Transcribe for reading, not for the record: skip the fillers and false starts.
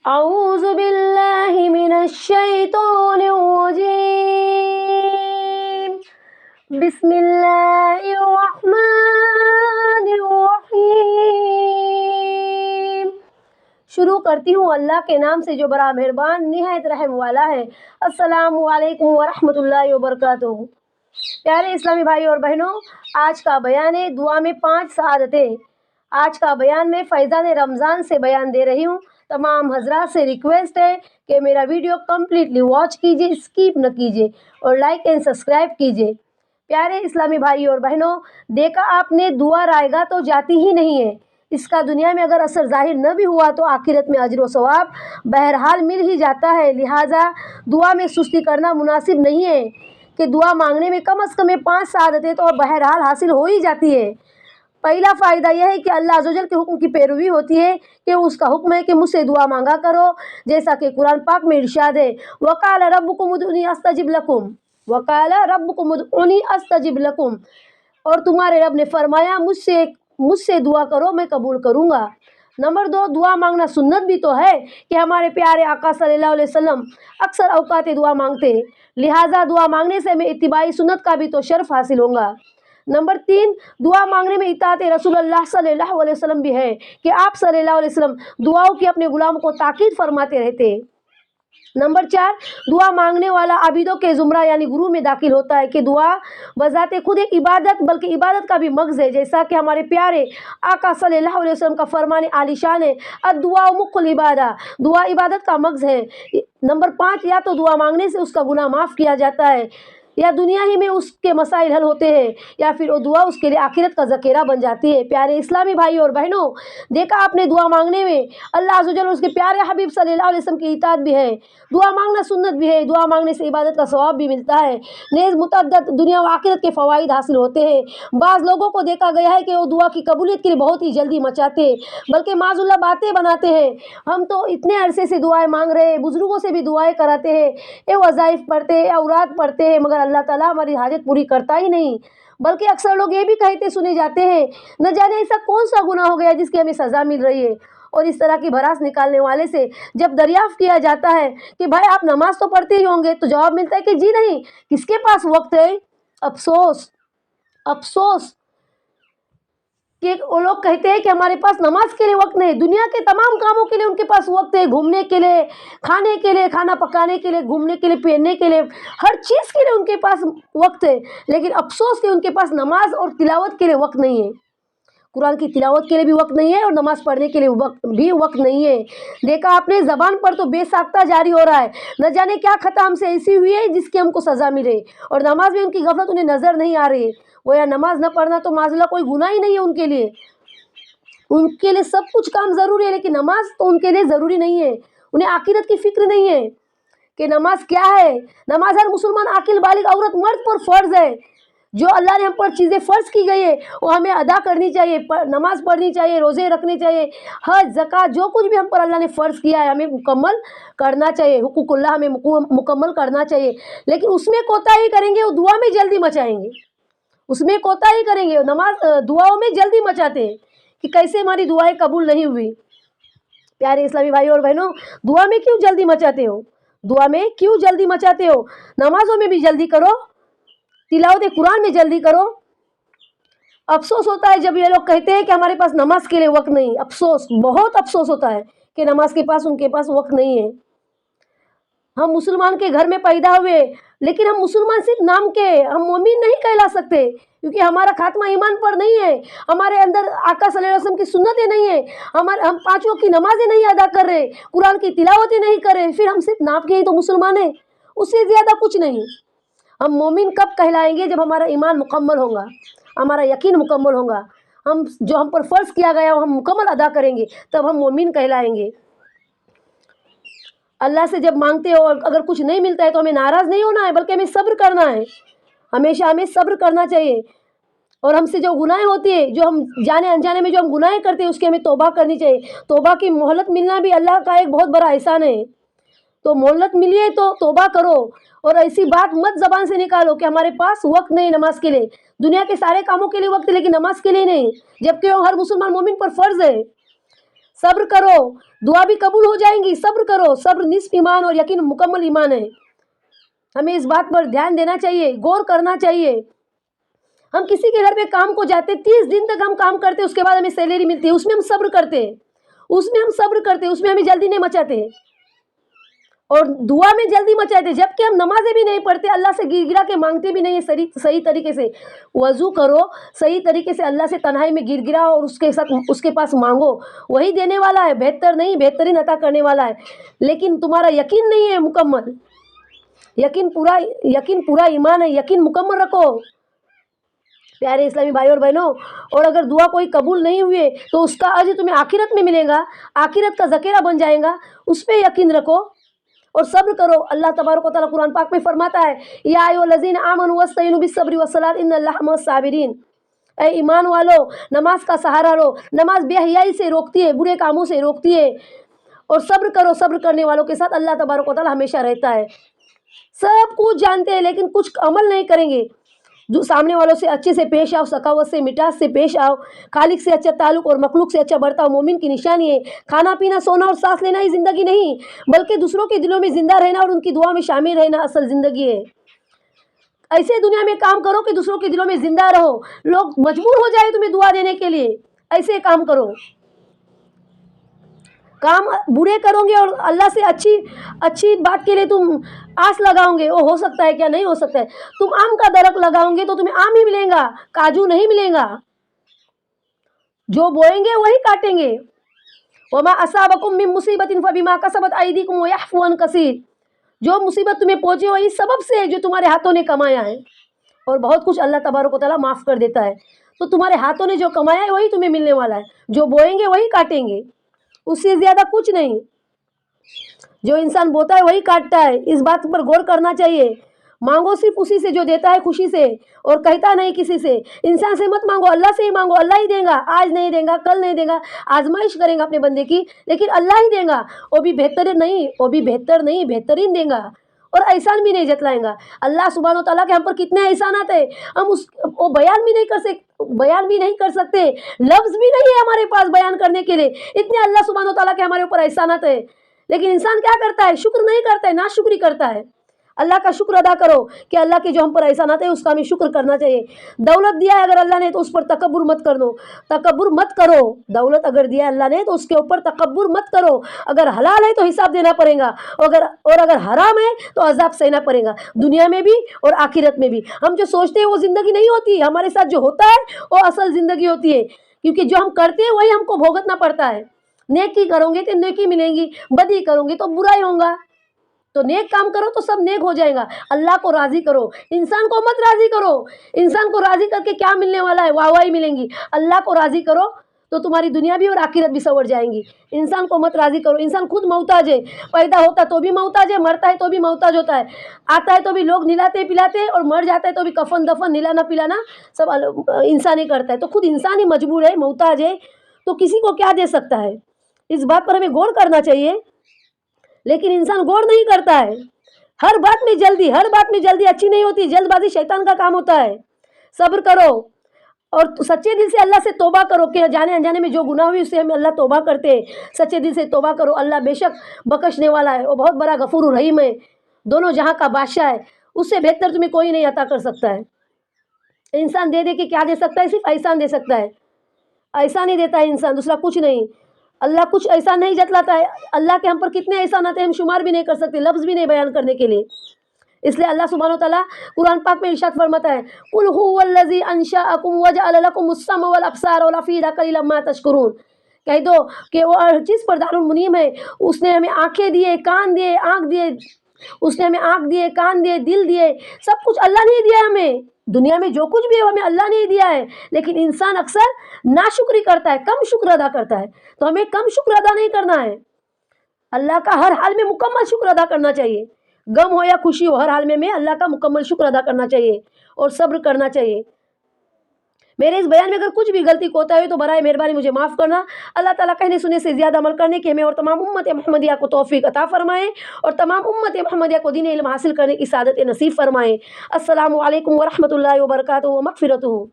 أعوذ بالله من الشيطان الرجيم بسم الله الرحمن الرحيم। शुरू करती हूँ अल्लाह के नाम से जो बड़ा मेहरबान निहायत रहम वाला है। अस्सलामु अलैकुम वरहमतुल्लाहि वबरकातुहू। प्यारे इस्लामी भाई और बहनों, आज का बयान है दुआ में 5 सआदतें। आज का बयान में फैज़ान रमज़ान से बयान दे रही हूँ। तमाम हजरात से रिक्वेस्ट है कि मेरा वीडियो कम्प्लीटली वॉच कीजिए, स्किप न कीजिए और लाइक एंड सब्सक्राइब कीजिए। प्यारे इस्लामी भाई और बहनों, देखा आपने, दुआ रायगा तो जाती ही नहीं है। इसका दुनिया में अगर असर ज़ाहिर न भी हुआ तो आखिरत में अजर व सवाब बहरहाल मिल ही जाता है। लिहाजा दुआ में सुस्ती करना मुनासिब नहीं है कि दुआ मांगने में कम से कम 5 सआदतें तो बहरहाल हासिल हो ही जाती है। पहला फ़ायदा यह है कि अल्लाह अज़्ज़ व जल के हुक्म की पैरवी होती है कि उसका हुक्म है कि मुझसे दुआ मांगा करो, जैसा कि कुरान पाक में इरशाद है, वक़ाल रब्बुकुम उदऊनी अस्तजिब लकुम, वक़ाल रब्बुकुम उदऊनी अस्तजिब लकुम, और तुम्हारे रब ने फरमाया मुझसे दुआ करो, मैं कबूल करूँगा। नंबर 2, दुआ मांगना सुन्नत भी तो है कि हमारे प्यारे आका सल्लल्लाहु अलैहि वसल्लम अक्सर औकात दुआ मांगते हैं। लिहाजा दुआ मांगने से हमें इत्तिबाई सुन्नत का भी तो शर्फ हासिल होगा। नंबर 3, दुआ मांगने में इताअत रसूलुल्लाह सल्लल्लाहु अलैहि वसल्लम भी है कि आप सल्लल्लाहु अलैहि वसल्लम दुआओं की अपने गुलामों को ताकीद फरमाते रहते हैं। नंबर 4, दुआ मांगने वाला आबिदों के ज़ुमरा यानी गुरु में दाखिल होता है कि दुआ बजाते खुद एक इबादत बल्कि इबादत का भी मग़ज़ है, जैसा कि हमारे प्यारे आका सल्लल्लाहु अलैहि वसल्लम का फरमान आलिशान है, अद्दुआ मुख्कुल इबादा, दुआ इबादत का मग़ज़ है। नंबर 5, या तो दुआ मांगने से उसका गुनाह माफ़ किया जाता है या दुनिया ही में उसके मसाइल हल होते हैं, या फिर वो दुआ उसके लिए आखिरत का ज़ख़ीरा बन जाती है। प्यारे इस्लामी भाई और बहनों, देखा आपने, दुआ मांगने में अल्लाह अज़्ज़ व जल उसके प्यारे हबीब सल्लल्लाहु अलैहि वसल्लम की इताअत भी है। दुआ मांगना सुन्नत भी है। दुआ मांगने से इबादत का सवाब भी मिलता है, नेज़ मुतअद्दिद दुनिया व आखिरत के फ़वाइद हासिल होते हैं। बाज़ लोगों को देखा गया है कि वो दुआ की कबूलियत के लिए बहुत ही जल्दी मचाते हैं, बल्कि माज़ुल्लाह बातें बनाते हैं, हम तो इतने अरसे से दुआएं मांग रहे हैं, बुज़ुर्गों से भी दुआएं कराते हैं, ये वज़ाइफ पढ़ते हैं, औरात पढ़ते हैं, मगर अल्लाह ताला हमारी हाजत पूरी करता ही नहीं। बल्कि अक्सर लोग ये भी कहते सुने जाते हैं, न जाने ऐसा कौन सा गुनाह हो गया जिसकी हमें सज़ा मिल रही है। और इस तरह की भड़ास निकालने वाले से जब दरियाफ़्त किया जाता है कि भाई आप नमाज तो पढ़ते ही होंगे, तो जवाब मिलता है कि जी नहीं, किसके पास वक्त है। अफसोस अफसोस कि वो लोग कहते हैं कि हमारे पास नमाज के लिए वक्त नहीं, दुनिया के तमाम कामों के लिए उनके पास वक्त है, घूमने के लिए, खाने के लिए, खाना पकाने के लिए, घूमने के लिए, पहनने के लिए, हर चीज़ के लिए उनके पास वक्त है। लेकिन अफसोस कि उनके पास नमाज और तिलावत के लिए वक्त नहीं है। कुरान की तिलावत के लिए भी वक्त नहीं है और नमाज़ पढ़ने के लिए वक्त नहीं है। देखा आपने, ज़बान पर तो बेसाख्ता जारी हो रहा है, न जाने क्या खता हमसे ऐसी हुई है जिसकी हमको सज़ा मिले, और नमाज में उनकी गफलत उन्हें नज़र नहीं आ रही है। वो या नमाज न पढ़ना तो माज़ल्लाह कोई गुनाह ही नहीं है उनके लिए सब कुछ काम ज़रूरी है, लेकिन नमाज तो उनके लिए ज़रूरी नहीं है। उन्हें आखिरत की फ़िक्र नहीं है कि नमाज क्या है। नमाज हर मुसलमान आकिल बालिग औरत मर्द पर फ़र्ज़ है। जो अल्लाह ने हम पर चीज़ें फ़र्ज़ की गई है वो हमें अदा करनी चाहिए। नमाज़ पढ़नी चाहिए, रोज़े रखने चाहिए, हज ज़कात जो कुछ भी हम पर अल्लाह ने फ़र्ज़ किया है हमें मुकम्मल करना चाहिए। हुकूकुल्लाह हमें मुकम्मल करना चाहिए, लेकिन उसमें कोताही करेंगे, वो दुआ में जल्दी मचाएंगे, उसमें कोताही करेंगे। नमाज दुआओं में जल्दी मचाते हैं कि कैसे हमारी दुआएं कबूल नहीं हुई। प्यारे इस्लामी भाई और बहनों, दुआ में क्यों जल्दी मचाते हो? दुआ में क्यों जल्दी मचाते हो? नमाज़ों में भी जल्दी करो, तिलावत कुरान में जल्दी करो। अफसोस होता है जब ये लोग कहते हैं कि हमारे पास नमाज के लिए वक्त नहीं। अफसोस, बहुत अफसोस होता है कि नमाज के पास उनके पास वक्त नहीं है। हम मुसलमान के घर में पैदा हुए, लेकिन हम मुसलमान सिर्फ नाम के, हम मोमिन नहीं कहला सकते, क्योंकि हमारा खात्मा ईमान पर नहीं है। हमारे अंदर आका सल्लल्लाहु अलैहि वसल्लम की सुन्नतें नहीं है, हम 5 वक्त की नमाज़ें नहीं अदा कर रहे, कुरान की तिलावतें नहीं कर रहे, फिर हम सिर्फ नाम के ही तो मुसलमान हैं, उससे ज़्यादा कुछ नहीं। हम मोमिन कब कहलाएंगे? जब हमारा ईमान मुकम्मल होगा, हमारा यकीन मुकम्मल होगा, हम जो हम पर फ़र्ज़ किया गया वो हम मुकम्मल अदा करेंगे, तब हम मोमिन कहलाएंगे। अल्लाह से जब मांगते हो और अगर कुछ नहीं मिलता है तो हमें नाराज़ नहीं होना है, बल्कि हमें सब्र करना है। हमेशा हमें सब्र करना चाहिए, और हमसे जो गुनाहें होती है, जो हम जाने अनजाने में जो हम गुनाहें करते हैं, उसकी हमें तौबा करनी चाहिए। तौबा की मोहलत मिलना भी अल्लाह का एक बहुत बड़ा एहसान है। तो मोहलत मिली है तो तौबा करो, और ऐसी बात मत ज़बान से निकालो कि हमारे पास वक्त नहीं नमाज के लिए। दुनिया के सारे कामों के लिए वक्त है, लेकिन नमाज के लिए नहीं, जबकि वो हर मुसलमान मोमिन पर फ़र्ज़ है। सब्र करो, दुआ भी कबूल हो जाएंगी। सब्र करो, सब्र निस्फ ईमान और यकीन मुकम्मल ईमान है। हमें इस बात पर ध्यान देना चाहिए, गौर करना चाहिए। हम किसी के घर में काम को जाते, 30 दिन तक हम काम करते, उसके बाद हमें सैलरी मिलती है, उसमें हम सब्र करते हैं, उसमें हमें जल्दी नहीं मचाते और दुआ में जल्दी मचाते, जबकि हम नमाजें भी नहीं पढ़ते, अल्लाह से गिर-गिरा के मांगते भी नहीं है सही तरीके से। वज़ू करो, सही तरीके से अल्लाह से तन्हाई में गिर-गिराओ और उसके पास मांगो, वही देने वाला है, बेहतर नहीं बेहतरीन अता करने वाला है। लेकिन तुम्हारा यकीन नहीं है मुकम्मल, यकीन पूरा ईमान है, यकीन मुकम्मल रखो प्यारे इस्लामी भाई और बहनों। और अगर दुआ कोई कबूल नहीं हुए तो उसका अज्र तुम्हें आखिरत में मिलेगा, आखिरत का ज़ख़ीरा बन जाएगा, उस पर यकीन रखो और सब्र करो। अल्लाह तबारक व तआला कुरान पाक में फरमाता है, या अय्युहल्लज़ीना आमनू वस्तईनू बिस्सब्रि वस्सलात इन्नल्लाहा मअस-साबिरीन। ऐ ईमान वालो, नमाज का सहारा लो। नमाज बेहयाई से रोकती है, बुरे कामों से रोकती है। और सब्र करो, सब्र करने वालों के साथ अल्लाह तबारक व तआला हमेशा रहता है। सब कुछ जानते हैं लेकिन कुछ अमल नहीं करेंगे। जो सामने वालों से अच्छे से पेश आओ, सखावत से, मिठास से पेश आओ। खालिक से अच्छा ताल्लुक़ और मखलूक से अच्छा बर्ताव मोमिन की निशानी है। खाना पीना, सोना और सांस लेना ही ज़िंदगी नहीं, बल्कि दूसरों के दिलों में ज़िंदा रहना और उनकी दुआ में शामिल रहना असल ज़िंदगी है। ऐसे दुनिया में काम करो कि दूसरों के दिलों में ज़िंदा रहो, लोग मजबूर हो जाए तुम्हें दुआ देने के लिए। ऐसे काम करो। काम बुरे करोगे और अल्लाह से अच्छी बात के लिए तुम आस लगाओगे, वो हो सकता है क्या? नहीं हो सकता है। तुम आम का दरख्त लगाओगे तो तुम्हें आम ही मिलेगा, काजू नहीं मिलेगा। जो बोएंगे वही काटेंगे। वमा असाबकुम मिन मुसीबतिन फबिमा कसबत अयदीकुम व यअफू अन कसीर। जो मुसीबत तुम्हें पहुंची वो इस सबब से है जो तुम्हारे हाथों ने कमाया है, और बहुत कुछ अल्लाह तबारक व तआला माफ़ कर देता है। तो तुम्हारे हाथों ने जो कमाया है वही तुम्हें मिलने वाला है। जो बोएंगे वही काटेंगे, उससे ज़्यादा कुछ नहीं। जो इंसान बोता है वही काटता है, इस बात पर गौर करना चाहिए। मांगो सिर्फ उसी से जो देता है खुशी से और कहता नहीं किसी से। इंसान से मत मांगो, अल्लाह से ही मांगो। अल्लाह ही देगा, आज नहीं देगा, कल नहीं देगा, आजमाइश करेगा अपने बंदे की, लेकिन अल्लाह ही देगा। वो भी बेहतर नहीं बेहतरीन देगा और एहसान भी नहीं जतलाएगा। अल्लाह सुब्हान व तआला के हम पर कितने एहसानात है, हम वो बयान भी नहीं कर सकते, लफ्ज़ भी नहीं है हमारे पास बयान करने के लिए, इतने अल्लाह सुब्हान व तआला के हमारे ऊपर एहसानात है। लेकिन इंसान क्या करता है? शुक्र नहीं करता है, नाशुक्री करता है। अल्लाह का शुक्र अदा करो कि अल्लाह के जो हम पर एहसानात है उसका हमें शुक्र करना चाहिए। दौलत दिया है अगर अल्लाह ने तो उस पर तकब्बुर मत करो। दौलत अगर दिया है अल्लाह ने तो उसके ऊपर तकब्बुर मत करो। अगर हलाल है तो हिसाब देना पड़ेगा, और अगर हराम है तो अजाब सहना पड़ेगा, दुनिया में भी और आखिरत में भी। हम जो सोचते हैं वो ज़िंदगी नहीं होती, हमारे साथ जो होता है वो असल ज़िंदगी होती है, क्योंकि जो हम करते हैं वही हमको भुगतना पड़ता है। नेकी करोगे तो नेकी मिलेंगी, बदी करोगे तो बुराई होगा। तो नेक काम करो तो सब नेक हो जाएगा। अल्लाह को राज़ी करो, इंसान को मत राज़ी करो। इंसान को राज़ी करके क्या मिलने वाला है? वाहवाही मिलेंगी। अल्लाह को राज़ी करो तो तुम्हारी दुनिया भी और आखिरत भी संवर जाएंगी। इंसान को मत राज़ी करो। इंसान खुद मोहताज है, पैदा होता तो भी मोहताज है, मरता है तो भी मोहताज होता है। आता है तो भी लोग निलाते पिलाते हैं, और मर जाता है तो भी कफन दफन निलाना पिलाना सब इंसान ही करता है। तो खुद इंसान ही मजबूर है, मोहताज है, तो किसी को क्या दे सकता है? इस बात पर हमें गौर करना चाहिए, लेकिन इंसान गौर नहीं करता है। हर बात में जल्दी अच्छी नहीं होती। जल्दबाजी शैतान का काम होता है। सब्र करो और सच्चे दिल से अल्लाह से तौबा करो कि जाने अनजाने में जो गुनाह हुई उससे हम अल्लाह तौबा करते हैं। सच्चे दिल से तौबा करो। अल्लाह बेशक बख्शने वाला है, वो बहुत बड़ा गफूर रहीम है, दोनों जहाँ का बादशाह है। उससे बेहतर तुम्हें कोई नहीं अता कर सकता है। इंसान दे के क्या दे सकता है? सिर्फ एहसान दे सकता है, एहसान ही देता है इंसान, दूसरा कुछ नहीं। अल्लाह कुछ ऐसा नहीं जतलाता है। अल्लाह के हम पर कितने एहसान आते हैं, हम शुमार भी नहीं कर सकते, लफ्ज़ भी नहीं बयान करने के लिए। इसलिए अल्लाह सुब्हान व तआला कुरान पाक में इरशाद फरमाता है, कुल हुवल्लज़ी अंशअकुम वजअल लकुमुस-सम वल अब्सार वल अफ़ीदा क़लीलन मा तशकुरून। कह दो कि वो हर चीज़ पर दारुल मुनीम है। उसने हमें आँखें दिए, कान दिए, आँख दिए, उसने हमें आँख दिए, कान दिए, दिल दिए, सब कुछ अल्लाह ने ही दिया है हमें। दुनिया में जो कुछ भी है हमें अल्लाह ने ही दिया है, लेकिन इंसान अक्सर नाशुक्री करता है, कम शुक्र अदा करता है। तो हमें कम शुक्र अदा नहीं करना है, अल्लाह का हर हाल में मुकम्मल शुक्र अदा करना चाहिए। गम हो या खुशी हो, हर हाल में अल्लाह का मुकम्मल शुक्र अदा करना चाहिए और सब्र करना चाहिए। मेरे इस बयान में अगर कुछ भी गलती कोताही हो तो बराए मेहरबानी मुझे माफ़ करना। अल्लाह ताला कहने सुने से ज़्यादा अमल करने की हमें और तमाम उम्मत मोहम्मदिया को तौफीक अता फ़रमाएँ, और तमाम उम्मत मोहम्मदिया को दीन इल्म हासिल करने की सादत नसीब फ़रमाएँ। अस्सलामु अलैकुम व रहमतुल्लाहि व बरकातुहू व मग़फ़िरतुहू।